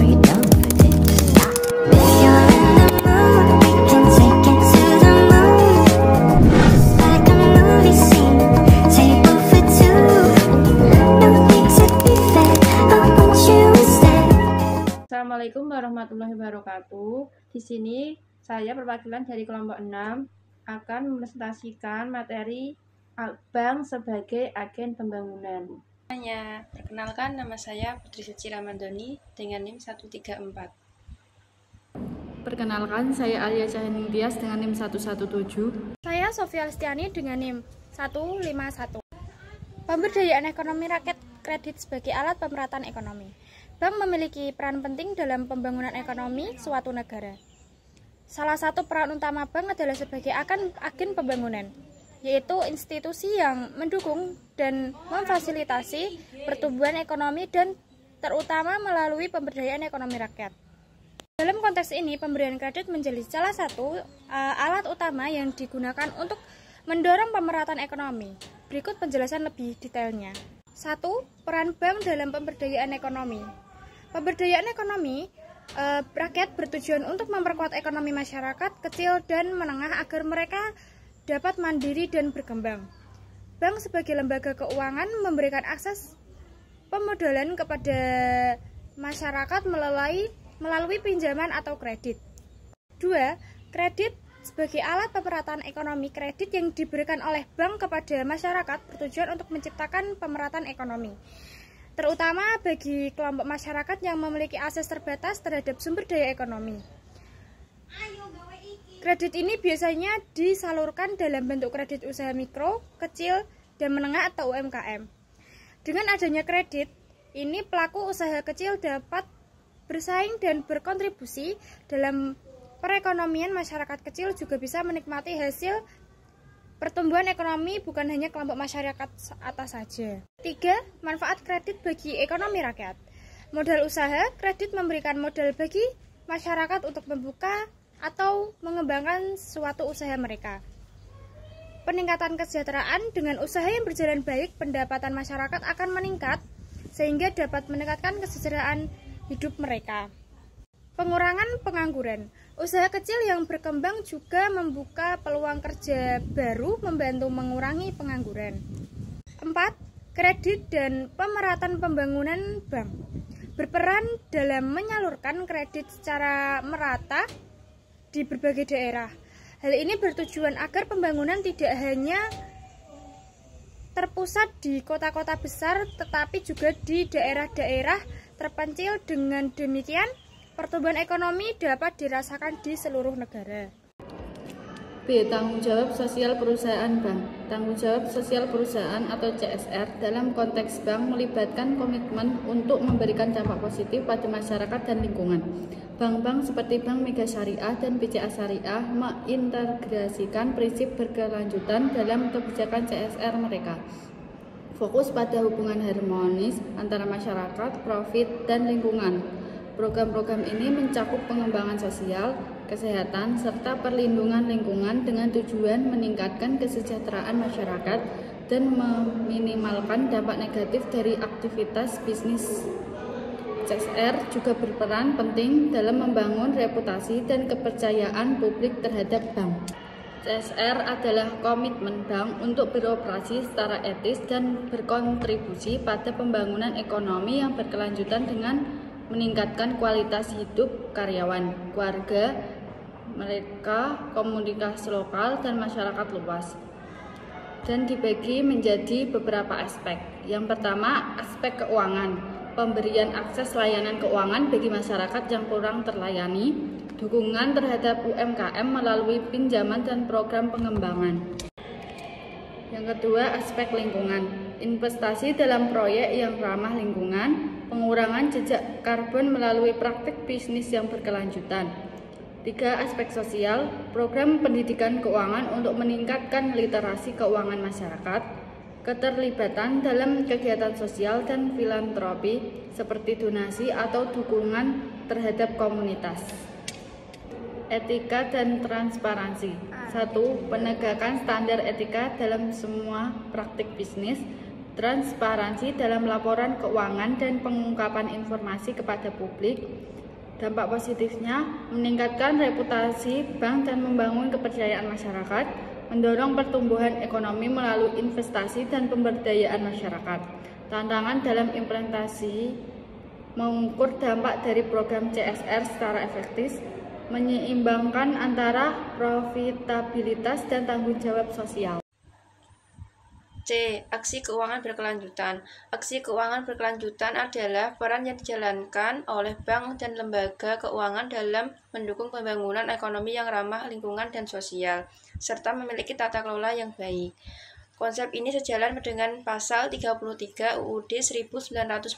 Are you down for this? If you're in the mood, we can take it to the moon. Like a movie scene, table for two. No need to be fair, I want you instead. Assalamualaikum warahmatullahi wabarakatuh. Di sini saya perwakilan dari kelompok 6 akan mempresentasikan materi bank sebagai agen pembangunan. Perkenalkan, nama saya Putri Suci Ramadhani dengan NIM 134. Perkenalkan, saya Alia Cahaning Tias dengan NIM 117. Saya Sofia Listiani dengan NIM 151. Pemberdayaan ekonomi rakyat kredit sebagai alat pemerataan ekonomi. Bank memiliki peran penting dalam pembangunan ekonomi suatu negara. Salah satu peran utama bank adalah sebagai agen pembangunan, yaitu institusi yang mendukung dan memfasilitasi pertumbuhan ekonomi dan terutama melalui pemberdayaan ekonomi rakyat. Dalam konteks ini, pemberian kredit menjadi salah satu alat utama yang digunakan untuk mendorong pemerataan ekonomi. Berikut penjelasan lebih detailnya. 1. Peran bank dalam pemberdayaan ekonomi. Pemberdayaan ekonomi rakyat bertujuan untuk memperkuat ekonomi masyarakat kecil dan menengah agar mereka dapat mandiri dan berkembang. Bank sebagai lembaga keuangan memberikan akses pemodalan kepada masyarakat melalui pinjaman atau kredit. 2. Kredit sebagai alat pemerataan ekonomi. Kredit yang diberikan oleh bank kepada masyarakat bertujuan untuk menciptakan pemerataan ekonomi, terutama bagi kelompok masyarakat yang memiliki akses terbatas terhadap sumber daya ekonomi. Kredit ini biasanya disalurkan dalam bentuk kredit usaha mikro, kecil, dan menengah atau UMKM. Dengan adanya kredit, ini pelaku usaha kecil dapat bersaing dan berkontribusi dalam perekonomian. Masyarakat kecil juga bisa menikmati hasil pertumbuhan ekonomi bukan hanya kelompok masyarakat atas saja. 3. Manfaat kredit bagi ekonomi rakyat. Modal usaha, kredit memberikan modal bagi masyarakat untuk membuka atau mengembangkan suatu usaha mereka. Peningkatan kesejahteraan. Dengan usaha yang berjalan baik, pendapatan masyarakat akan meningkat sehingga dapat meningkatkan kesejahteraan hidup mereka. Pengurangan pengangguran. Usaha kecil yang berkembang juga membuka peluang kerja baru, membantu mengurangi pengangguran. 4. Kredit dan pemerataan pembangunan bank. Berperan dalam menyalurkan kredit secara merata di berbagai daerah. Hal ini bertujuan agar pembangunan tidak hanya terpusat di kota-kota besar, tetapi juga di daerah-daerah terpencil. Dengan demikian, pertumbuhan ekonomi dapat dirasakan di seluruh negara. B. Tanggung jawab sosial perusahaan bank. Tanggung jawab sosial perusahaan atau CSR dalam konteks bank melibatkan komitmen untuk memberikan dampak positif pada masyarakat dan lingkungan. Bank-bank seperti Bank Mega Syariah dan BCA Syariah mengintegrasikan prinsip berkelanjutan dalam kebijakan CSR mereka. Fokus pada hubungan harmonis antara masyarakat, profit, dan lingkungan. Program-program ini mencakup pengembangan sosial, kesehatan, serta perlindungan lingkungan dengan tujuan meningkatkan kesejahteraan masyarakat dan meminimalkan dampak negatif dari aktivitas bisnis. CSR juga berperan penting dalam membangun reputasi dan kepercayaan publik terhadap bank. CSR adalah komitmen bank untuk beroperasi secara etis dan berkontribusi pada pembangunan ekonomi yang berkelanjutan dengan meningkatkan kualitas hidup karyawan, keluarga mereka, komunitas lokal, dan masyarakat luas. Dan dibagi menjadi beberapa aspek. Yang pertama, aspek keuangan, pemberian akses layanan keuangan bagi masyarakat yang kurang terlayani, dukungan terhadap UMKM melalui pinjaman dan program pengembangan. Yang kedua, aspek lingkungan, investasi dalam proyek yang ramah lingkungan, pengurangan jejak karbon melalui praktik bisnis yang berkelanjutan. 3. Aspek sosial, program pendidikan keuangan untuk meningkatkan literasi keuangan masyarakat, keterlibatan dalam kegiatan sosial dan filantropi seperti donasi atau dukungan terhadap komunitas. Etika dan transparansi. 1. Penegakan standar etika dalam semua praktik bisnis. transparansi dalam laporan keuangan dan pengungkapan informasi kepada publik. Dampak positifnya meningkatkan reputasi bank dan membangun kepercayaan masyarakat, mendorong pertumbuhan ekonomi melalui investasi dan pemberdayaan masyarakat. Tantangan dalam implementasi mengukur dampak dari program CSR secara efektif, menyeimbangkan antara profitabilitas dan tanggung jawab sosial. C. Aksi keuangan berkelanjutan. Aksi keuangan berkelanjutan adalah peran yang dijalankan oleh bank dan lembaga keuangan dalam mendukung pembangunan ekonomi yang ramah lingkungan dan sosial, serta memiliki tata kelola yang baik. Konsep ini sejalan dengan pasal 33 UUD 1945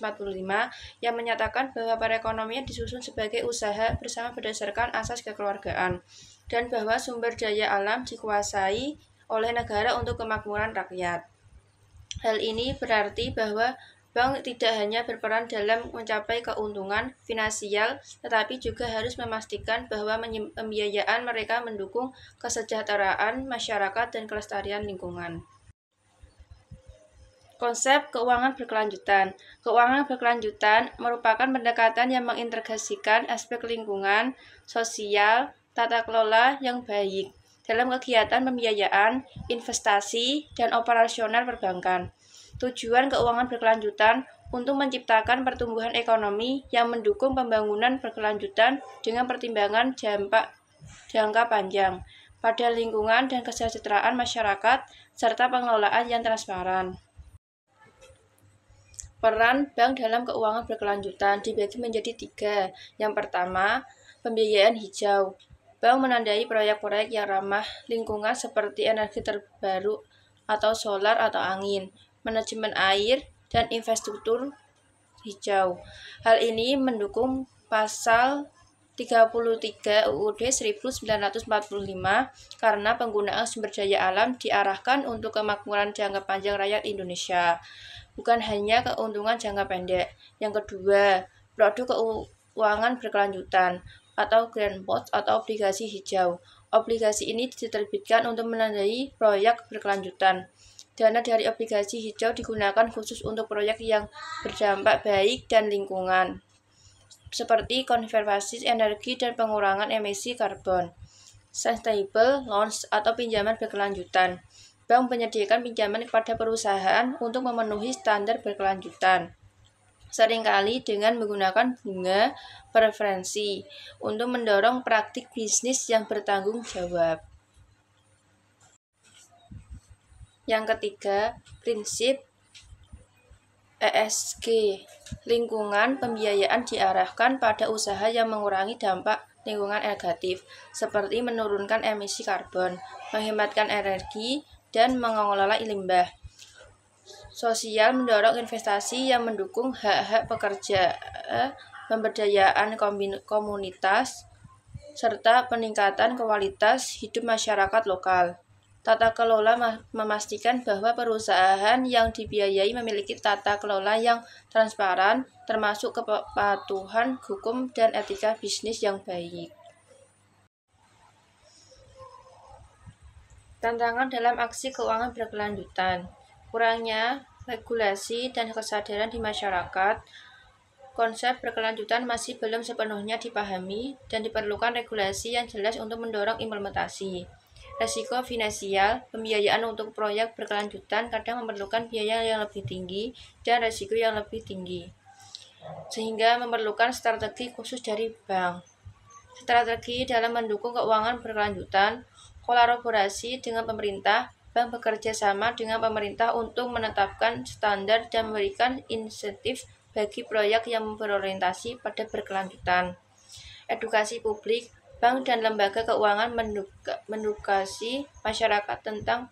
yang menyatakan bahwa perekonomian disusun sebagai usaha bersama berdasarkan asas kekeluargaan, dan bahwa sumber daya alam dikuasai oleh negara untuk kemakmuran rakyat. Hal ini berarti bahwa bank tidak hanya berperan dalam mencapai keuntungan finansial, tetapi juga harus memastikan bahwa pembiayaan mereka mendukung kesejahteraan masyarakat dan kelestarian lingkungan. Konsep keuangan berkelanjutan. Keuangan berkelanjutan merupakan pendekatan yang mengintegrasikan aspek lingkungan, sosial, tata kelola yang baik dalam kegiatan pembiayaan, investasi, dan operasional perbankan. Tujuan keuangan berkelanjutan untuk menciptakan pertumbuhan ekonomi yang mendukung pembangunan berkelanjutan dengan pertimbangan jangka panjang pada lingkungan dan kesejahteraan masyarakat, serta pengelolaan yang transparan. Peran bank dalam keuangan berkelanjutan dibagi menjadi 3. Yang pertama, pembiayaan hijau. Bank menandai proyek-proyek yang ramah lingkungan seperti energi terbaru atau solar atau angin, manajemen air, dan infrastruktur hijau. Hal ini mendukung pasal 33 UUD 1945 karena penggunaan sumber daya alam diarahkan untuk kemakmuran jangka panjang rakyat Indonesia, bukan hanya keuntungan jangka pendek. Yang kedua, produk keuangan berkelanjutan atau green bonds atau obligasi hijau. Obligasi ini diterbitkan untuk menandai proyek berkelanjutan. Dana dari obligasi hijau digunakan khusus untuk proyek yang berdampak baik dan lingkungan, seperti konservasi energi dan pengurangan emisi karbon. Sustainable loans atau pinjaman berkelanjutan. Bank menyediakan pinjaman kepada perusahaan untuk memenuhi standar berkelanjutan, seringkali dengan menggunakan bunga preferensi untuk mendorong praktik bisnis yang bertanggung jawab. Yang ketiga, prinsip ESG. Lingkungan pembiayaan diarahkan pada usaha yang mengurangi dampak lingkungan negatif, seperti menurunkan emisi karbon, menghematkan energi, dan mengelola limbah. Sosial mendorong investasi yang mendukung hak-hak pekerja, pemberdayaan komunitas, serta peningkatan kualitas hidup masyarakat lokal. Tata kelola memastikan bahwa perusahaan yang dibiayai memiliki tata kelola yang transparan, termasuk kepatuhan hukum dan etika bisnis yang baik. Tantangan dalam aksi keuangan berkelanjutan. Kurangnya regulasi dan kesadaran di masyarakat. Konsep berkelanjutan masih belum sepenuhnya dipahami dan diperlukan regulasi yang jelas untuk mendorong implementasi. Risiko finansial, pembiayaan untuk proyek berkelanjutan kadang memerlukan biaya yang lebih tinggi dan risiko yang lebih tinggi, sehingga memerlukan strategi khusus dari bank. Strategi dalam mendukung keuangan berkelanjutan, kolaborasi dengan pemerintah. Bank bekerja sama dengan pemerintah untuk menetapkan standar dan memberikan insentif bagi proyek yang berorientasi pada berkelanjutan. Edukasi publik. Bank dan lembaga keuangan mendukasi masyarakat tentang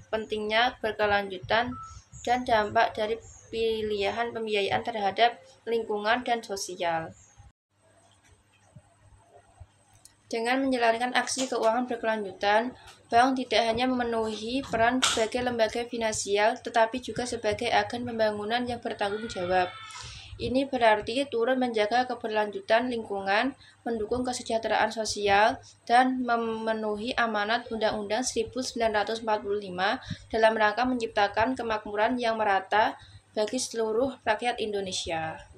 pentingnya berkelanjutan dan dampak dari pilihan pembiayaan terhadap lingkungan dan sosial. Dengan menjalankan aksi keuangan berkelanjutan, bank tidak hanya memenuhi peran sebagai lembaga finansial, tetapi juga sebagai agen pembangunan yang bertanggung jawab. Ini berarti turut menjaga keberlanjutan lingkungan, mendukung kesejahteraan sosial, dan memenuhi amanat Undang-Undang 1945 dalam rangka menciptakan kemakmuran yang merata bagi seluruh rakyat Indonesia.